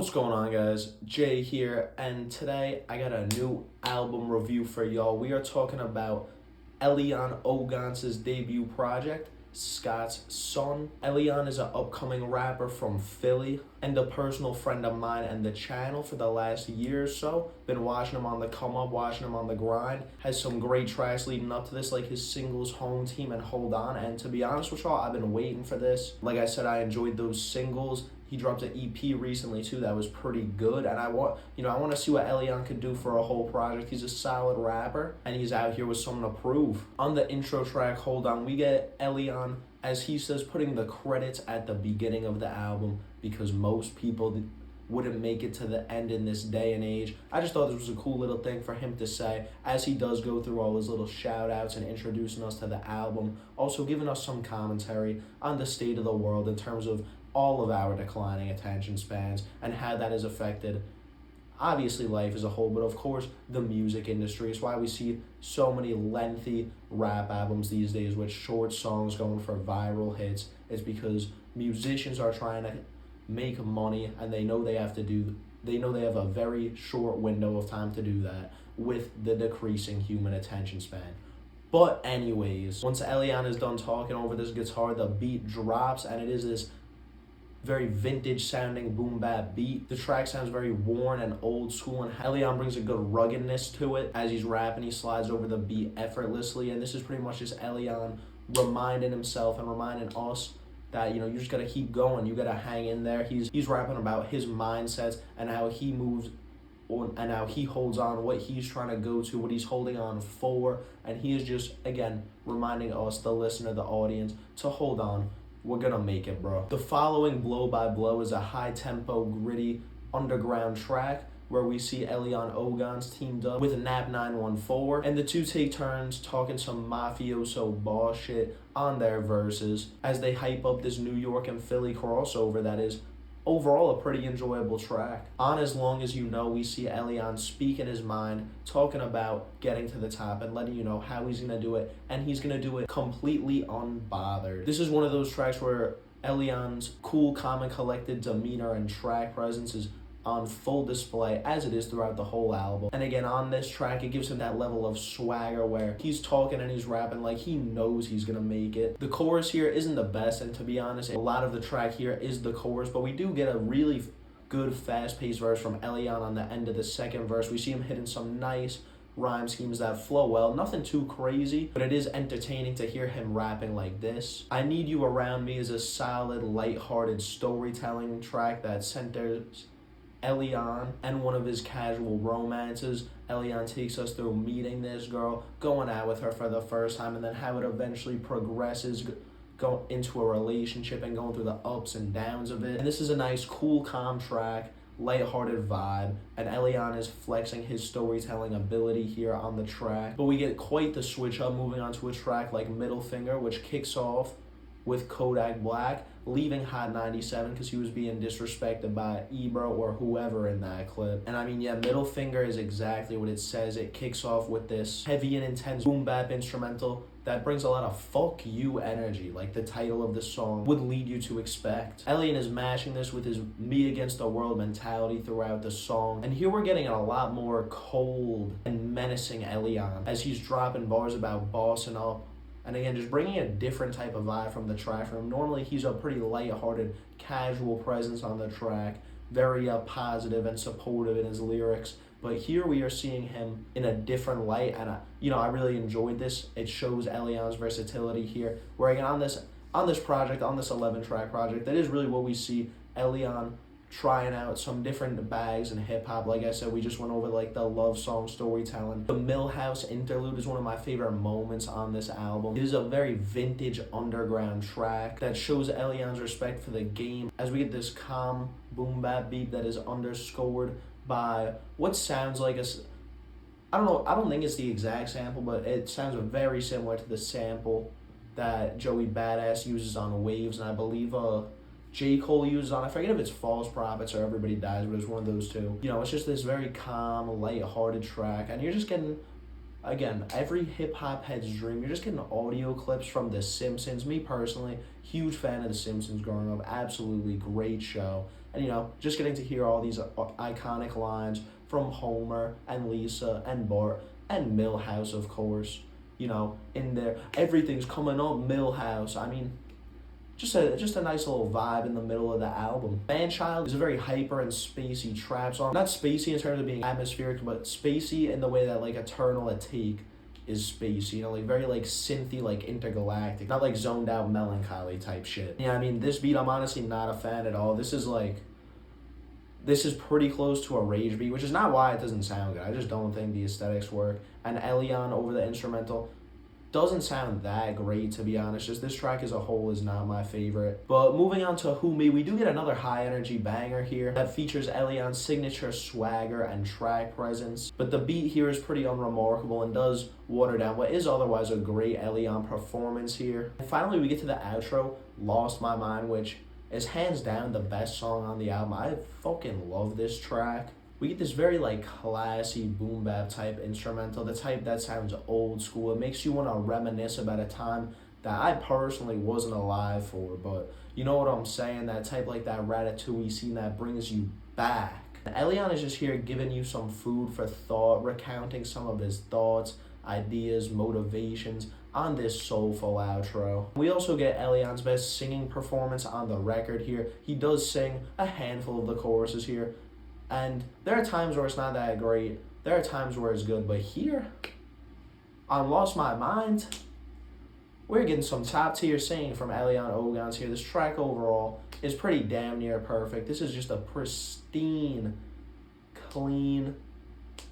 What's going on, guys? Jay here, and today I got a new album review for y'all. We are talking about Elian Ogontz's debut project, Scott's Son. Elian is an upcoming rapper from Philly and a personal friend of mine and the channel for the last year or so. Been watching him on the come up, watching him on the grind. Has some great tracks leading up to this, like his singles Home Team and Hold On. And to be honest with y'all, I've been waiting for this. Like I said, I enjoyed those singles. He dropped an EP recently too that was pretty good, and I want to see what Elian could do for a whole project. He's a solid rapper, and he's out here with something to prove. On the intro track, Hold On, we get Elian, as he says, putting the credits at the beginning of the album because most people wouldn't make it to the end in this day and age. I just thought this was a cool little thing for him to say as he does go through all his little shout outs and introducing us to the album, also giving us some commentary on the state of the world in terms of all of our declining attention spans and how that has affected obviously life as a whole, but of course the music industry. It's why we see so many lengthy rap albums these days with short songs going for viral hits. It's because musicians are trying to make money, and they know they have a very short window of time to do that with the decreasing human attention span. But anyways, once Elian is done talking over this guitar, the beat drops, and it is this very vintage sounding boom bap beat. The track sounds very worn and old school, and Elian brings a good ruggedness to it. As he's rapping, he slides over the beat effortlessly, and this is pretty much just Elian reminding himself and reminding us that, you just gotta keep going, you gotta hang in there. He's rapping about his mindsets and how he moves on and how he holds on, what he's trying to go to, what he's holding on for, and he is just, again, reminding us, the listener, the audience, to hold on. We're gonna make it, bro. The following Blow by Blow is a high-tempo, gritty, underground track where we see Elian Ogontz teamed up with Nap 914, and the two take turns talking some mafioso boss shit on their verses as they hype up this New York and Philly crossover that is overall a pretty enjoyable track. On As Long As You Know, we see Elian speaking his mind, talking about getting to the top and letting you know how he's gonna do it, and he's gonna do it completely unbothered. This is one of those tracks where Elian's cool, calm, and collected demeanor and track presence is on full display, as it is throughout the whole album. And again, on this track, it gives him that level of swagger where he's talking and he's rapping like he knows he's gonna make it. The chorus here isn't the best, and to be honest, a lot of the track here is the chorus, but we do get a really good fast-paced verse from Elian on the end of the second verse. We see him hitting some nice rhyme schemes that flow well. Nothing too crazy, but it is entertaining to hear him rapping like this. I Need You Around Me is a solid, light-hearted storytelling track that centers Elian and one of his casual romances. Elian takes us through meeting this girl, going out with her for the first time, and then how it eventually progresses go into a relationship and going through the ups and downs of it. And this is a nice, cool, calm track, lighthearted vibe, and Elian is flexing his storytelling ability here on the track. But we get quite the switch up moving on to a track like Middle Finger, which kicks off with Kodak Black leaving Hot 97 because he was being disrespected by Ebro or whoever in that clip. And I mean, yeah, Middle Finger is exactly what it says. It kicks off with this heavy and intense boom bap instrumental that brings a lot of fuck you energy, like the title of the song would lead you to expect. Elian is mashing this with his me against the world mentality throughout the song, and here we're getting a lot more cold and menacing Elian as he's dropping bars about bossing up. And again, just bringing a different type of vibe from the track from him. Normally, he's a pretty light-hearted, casual presence on the track, very positive and supportive in his lyrics. But here we are seeing him in a different light, and I really enjoyed this. It shows Elian's versatility here. Where again, on this project, on this 11-track project, that is really what we see Elian trying out some different bags in hip-hop. Like I said, we just went over like the love song storytelling. The Millhouse interlude is one of my favorite moments on this album. It is a very vintage underground track that shows Elian's respect for the game as we get this calm boom bap beat that is underscored by what sounds like I don't think it's the exact sample, but it sounds very similar to the sample that Joey Badass uses on Waves, and I believe J. Cole uses on, I forget if it's False Prophets or Everybody Dies, but it's one of those two. It's just this very calm, light-hearted track, and you're just getting, again, every hip-hop head's dream. You're just getting audio clips from The Simpsons. Me personally, huge fan of The Simpsons growing up. Absolutely great show. And, just getting to hear all these iconic lines from Homer and Lisa and Bart and Milhouse, of course. In there, everything's coming up, Milhouse. I mean, just a nice little vibe in the middle of the album. Manchild is a very hyper and spacey trap song. Not spacey in terms of being atmospheric, but spacey in the way that like Eternal Atake is spacey. Like very like synthy, like intergalactic, not like zoned out melancholy type shit. Yeah, I mean this beat I'm honestly not a fan at all. This is pretty close to a rage beat, which is not why it doesn't sound good. I just don't think the aesthetics work. And Elian over the instrumental doesn't sound that great, to be honest. Just this track as a whole is not my favorite. But moving on to Who Me, we do get another high energy banger here that features Elian's signature swagger and track presence. But the beat here is pretty unremarkable and does water down what is otherwise a great Elian performance here. And finally we get to the outro, Lost My Mind, which is hands down the best song on the album. I fucking love this track. We get this very like classy boom bap type instrumental, the type that sounds old school. It makes you want to reminisce about a time that I personally wasn't alive for, but you know what I'm saying? That type like that Ratatouille scene that brings you back. And Elian is just here giving you some food for thought, recounting some of his thoughts, ideas, motivations on this soulful outro. We also get Elian's best singing performance on the record here. He does sing a handful of the choruses here, and there are times where it's not that great. There are times where it's good, but here, on Lost My Mind, we're getting some top tier singing from Elian Ogontz here. This track overall is pretty damn near perfect. This is just a pristine, clean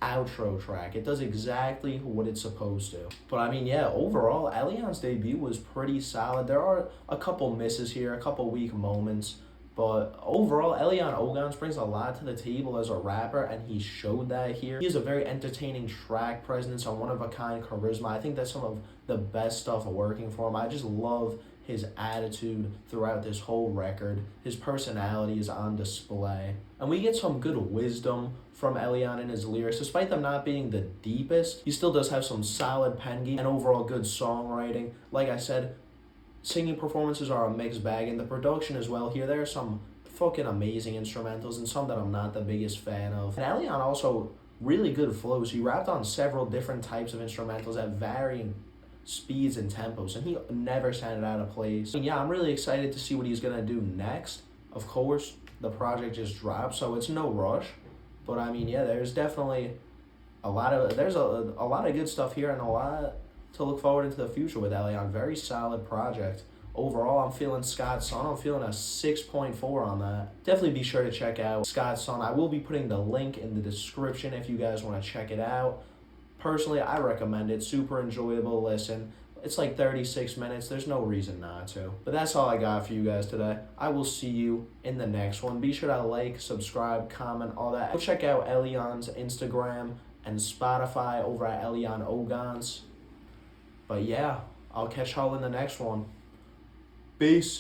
outro track. It does exactly what it's supposed to. But I mean, yeah, overall, Elian's debut was pretty solid. There are a couple misses here, a couple weak moments. But overall, Elian Ogontz brings a lot to the table as a rapper, and he showed that here. He has a very entertaining track presence, a one-of-a-kind charisma. I think that's some of the best stuff working for him. I just love his attitude throughout this whole record. His personality is on display. And we get some good wisdom from Elian in his lyrics. Despite them not being the deepest, he still does have some solid pen game and overall good songwriting. Like I said, singing performances are a mixed bag, and the production as well here. There are some fucking amazing instrumentals and some that I'm not the biggest fan of. And Elian also really good flows. He rapped on several different types of instrumentals at varying speeds and tempos, and he never sounded out of place. And yeah, I'm really excited to see what he's gonna do next. Of course, the project just dropped, so it's no rush. But I mean, yeah, there's definitely a lot of good stuff here and a lot to look forward into the future with Elian. Very solid project. Overall, I'm feeling Scott's Son. I'm feeling a 6.4 on that. Definitely be sure to check out Scott's Son. I will be putting the link in the description if you guys want to check it out. Personally, I recommend it. Super enjoyable listen. It's like 36 minutes. There's no reason not to. But that's all I got for you guys today. I will see you in the next one. Be sure to like, subscribe, comment, all that. Go check out Elian's Instagram and Spotify over at Elian Ogontz. But yeah, I'll catch y'all in the next one. Peace.